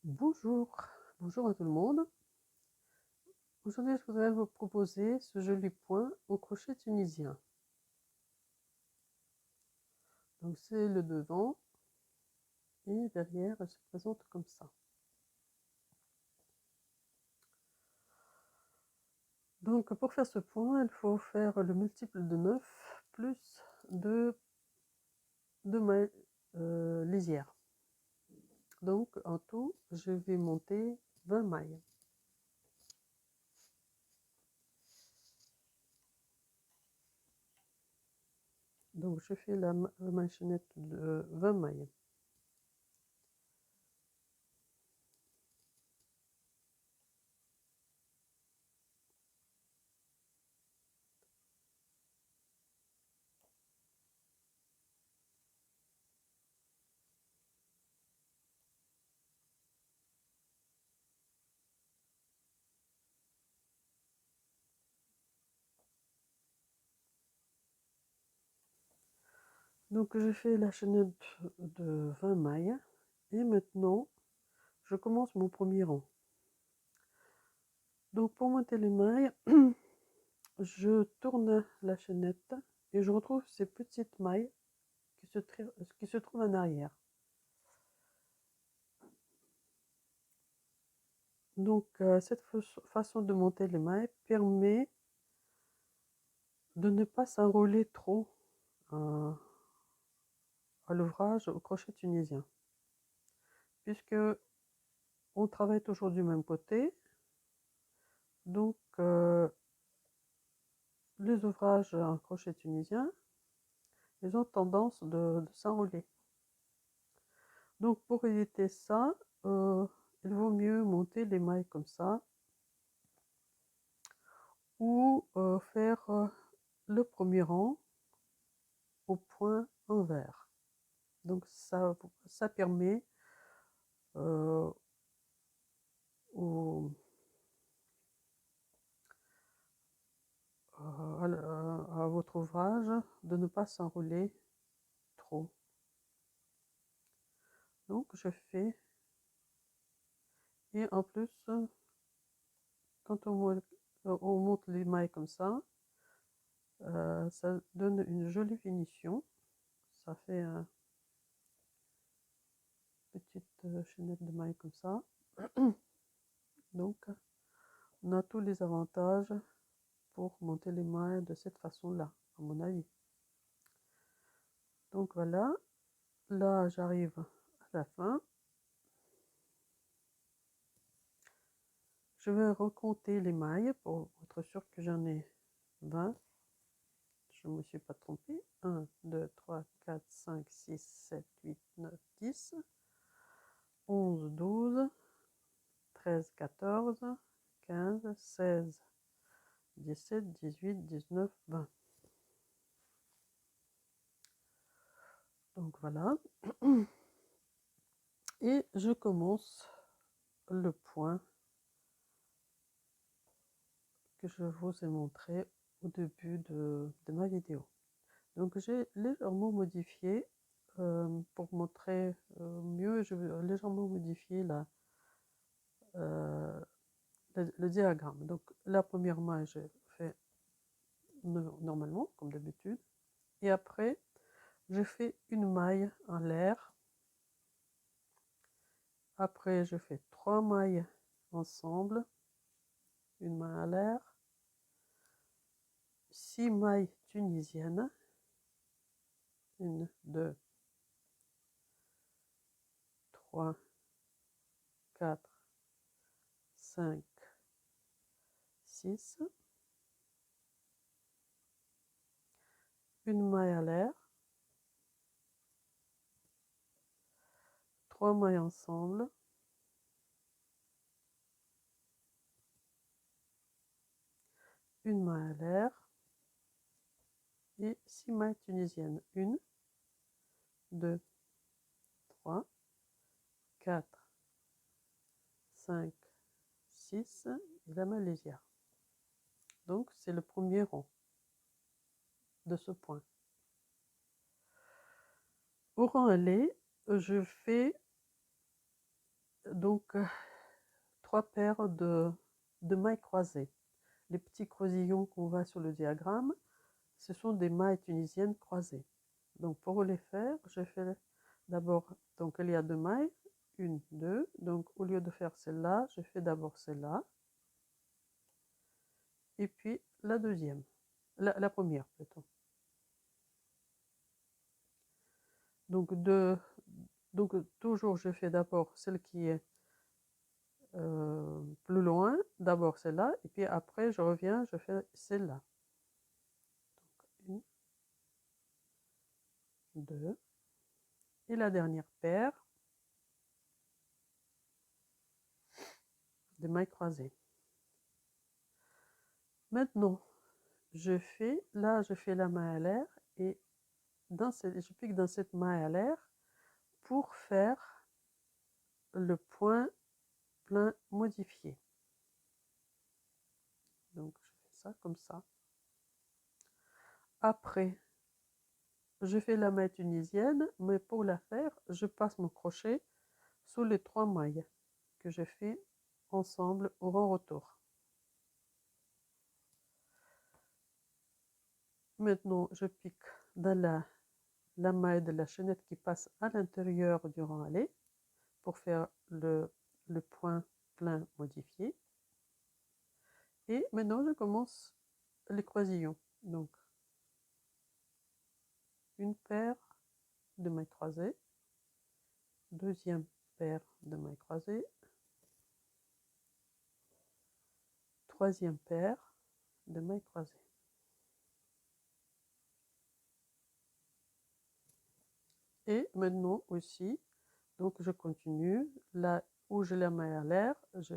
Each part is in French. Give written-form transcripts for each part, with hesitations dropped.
Bonjour, bonjour à tout le monde. Aujourd'hui, je voudrais vous proposer ce joli point au crochet tunisien. Donc, c'est le devant et derrière, elle se présente comme ça. Donc, pour faire ce point, il faut faire le multiple de 9 plus de mailles lisières. Donc, en tout, je vais monter 20 mailles. Donc, je fais la maïchonnette de 20 mailles. Donc, je fais la chaînette de 20 mailles et maintenant, je commence mon premier rang. Donc pour monter les mailles, je tourne la chaînette et je retrouve ces petites mailles qui se trouvent en arrière. Donc cette façon de monter les mailles permet de ne pas s'enrouler trop à l'ouvrage au crochet tunisien, puisque on travaille toujours du même côté. Donc les ouvrages en crochet tunisien, ils ont tendance de s'enrouler. Donc pour éviter ça, il vaut mieux monter les mailles comme ça ou faire le premier rang au point envers. Donc ça permet au, à votre ouvrage de ne pas s'enrouler trop. Donc je fais, et en plus, quand on monte les mailles comme ça donne une jolie finition. Ça fait une petite chaînette de mailles comme ça. Donc, on a tous les avantages pour monter les mailles de cette façon-là, à mon avis. Donc voilà, là j'arrive à la fin. Je vais recompter les mailles pour être sûr que j'en ai 20. Je ne me suis pas trompée. 1, 2, 3, 4, 5, 6, 7, 8, 9, 10, 11, 12, 13, 14, 15, 16, 17, 18, 19, 20. Donc voilà. Et je commence le point que je vous ai montré au début de ma vidéo. Donc j'ai légèrement modifié pour montrer mieux, je vais légèrement modifier euh, le diagramme. Donc la première maille, je fais normalement, comme d'habitude. Et après, je fais une maille en l'air. Après, je fais 3 mailles ensemble, une maille en l'air, 6 mailles tunisiennes, 1, 2, 3, 4, 5, 6, une maille à l'air, 3 mailles ensemble, une maille à l'air et 6 mailles tunisiennes. 1, 2, 3, 4, 5, 6 et la maille légère. Donc c'est le premier rang de ce point. Au rang allé, je fais donc 3 paires de mailles croisées. Les petits croisillons qu'on voit sur le diagramme, ce sont des mailles tunisiennes croisées. Donc pour les faire, je fais d'abord, donc il y a 2 mailles, 1, 2, donc au lieu de faire celle-là, je fais d'abord celle-là, et puis la deuxième, la première plutôt. Donc, toujours je fais d'abord celle qui est plus loin, d'abord celle-là, et puis après je reviens, je fais celle-là. Donc 1, 2, et la dernière paire de mailles croisées. Maintenant, je fais la maille à l'air, et je pique dans cette maille à l'air pour faire le point plein modifié. Donc je fais ça comme ça. Après, je fais la maille tunisienne, mais pour la faire, je passe mon crochet sous les 3 mailles que je fais ensemble au rang retour. Maintenant, je pique dans la maille de la chaînette qui passe à l'intérieur du rang allé pour faire le point plein modifié. Et maintenant, je commence les croisillons. Donc, une paire de mailles croisées, deuxième paire de mailles croisées, troisième paire de mailles croisées. Et maintenant aussi, donc je continue, là où j'ai la maille à l'air, je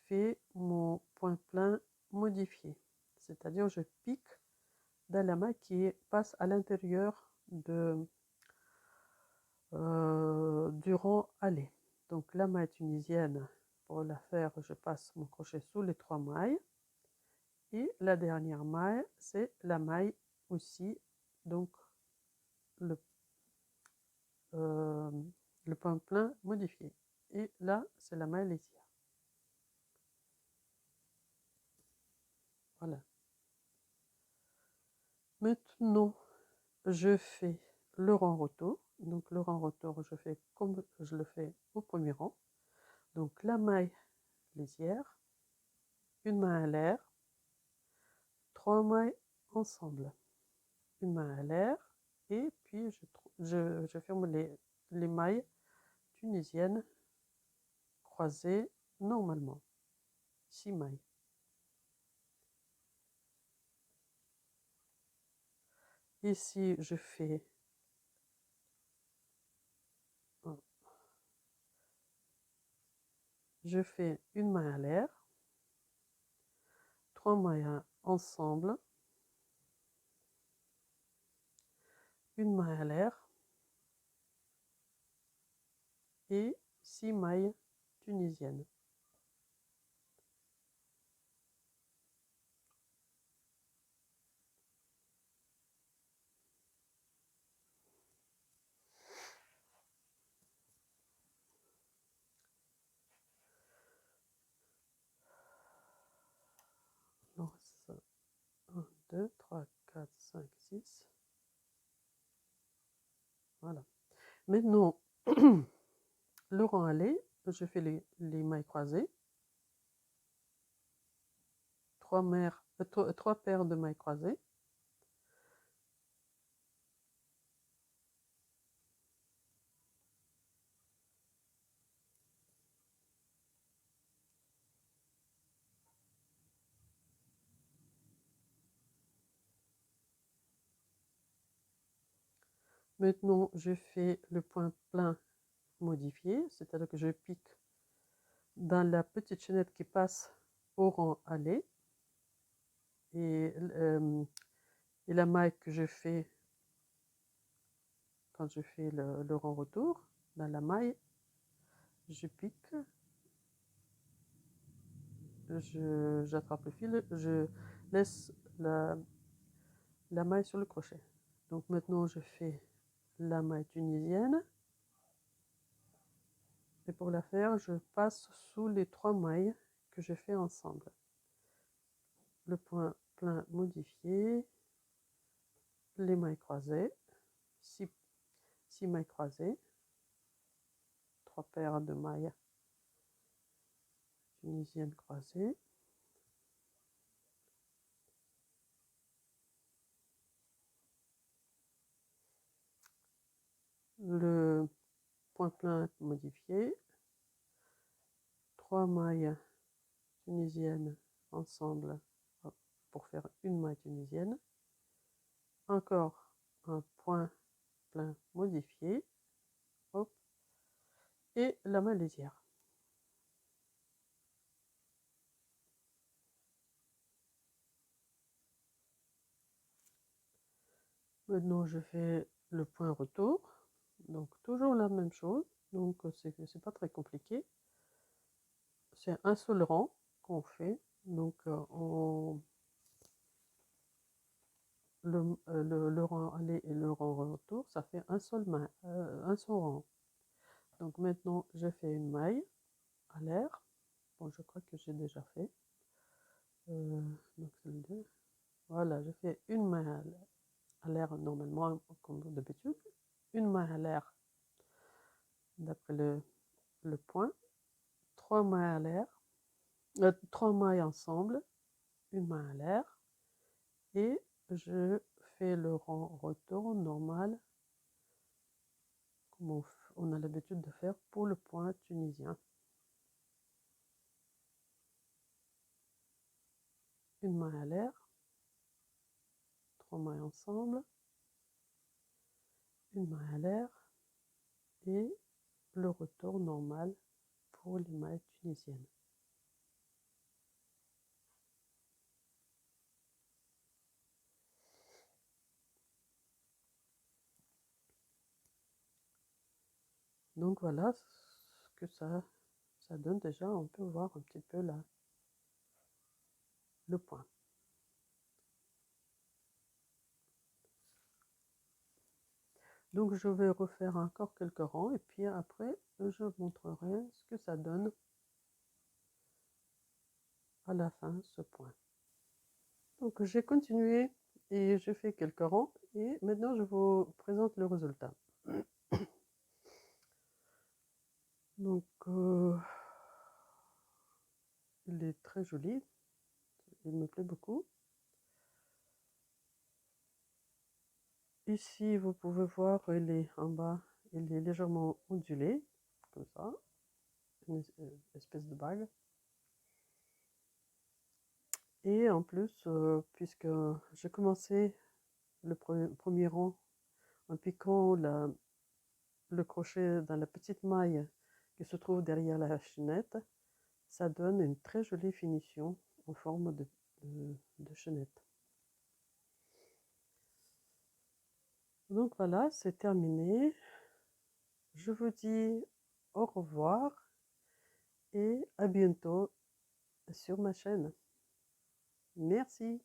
fais mon point plein modifié. C'est-à-dire je pique dans la maille qui passe à l'intérieur du rang allé. Donc la maille tunisienne, pour la faire, je passe mon crochet sous les 3 mailles. Et la dernière maille, c'est la maille aussi, donc le point plein modifié. Et là, c'est la maille lisière. Voilà. Maintenant, je fais le rang retour. Donc le rang retour, je fais comme je le fais au premier rang. Donc la maille lisière, une main à l'air, 3 mailles ensemble, une main à l'air, et puis je ferme les mailles tunisiennes croisées normalement. 6 mailles. Ici, je fais une main à l'air, 3 mailles ensemble, une main à l'air et 6 mailles tunisiennes. Non, c'est ça. 1, 2, 3, 4, 5, 6. Voilà. Maintenant, le rang allé, je fais les mailles croisées. 3 paires de mailles croisées. Maintenant, je fais le point plein modifié, c'est-à-dire que je pique dans la petite chaînette qui passe au rang allé. Et la maille que je fais quand je fais le rang retour, dans la maille, je pique, j'attrape le fil, je laisse la maille sur le crochet. Donc maintenant, je fais la maille tunisienne. Et pour la faire, je passe sous les 3 mailles que j'ai fait ensemble. Le point plein modifié, les mailles croisées, 6 mailles croisées, 3 paires de mailles tunisiennes croisées, le point plein modifié, 3 mailles tunisiennes ensemble pour faire une maille tunisienne, encore un point plein modifié, hop, et la maille lisière. Maintenant je fais le point retour, donc toujours la même chose, donc c'est pas très compliqué. C'est un seul rang qu'on fait, donc le rang aller et le rang retour, ça fait un seul rang. Donc maintenant je fais une maille à l'air. Bon, je crois que j'ai déjà fait. Donc c'est le 2. Voilà, je fais une maille à l'air normalement comme d'habitude, une maille à l'air d'après le point, 3 mailles à l'air, 3 mailles ensemble, une maille à l'air, et je fais le rang retour normal comme on a l'habitude de faire pour le point tunisien. Une maille à l'air, 3 mailles ensemble, une maille à l'air et le retour normal pour les mailles tunisiennes. Donc voilà ce que ça donne déjà. On peut voir un petit peu là le point. Donc je vais refaire encore quelques rangs et puis après je montrerai ce que ça donne à la fin ce point. Donc j'ai continué et j'ai fait quelques rangs et maintenant je vous présente le résultat. Donc il est très joli, il me plaît beaucoup. Ici vous pouvez voir, il est en bas, il est légèrement ondulé comme ça, une espèce de bague. Et en plus, puisque j'ai commencé le premier rang en piquant le crochet dans la petite maille qui se trouve derrière la chaînette, ça donne une très jolie finition en forme de chaînette. Donc voilà, c'est terminé. Je vous dis au revoir et à bientôt sur ma chaîne. Merci.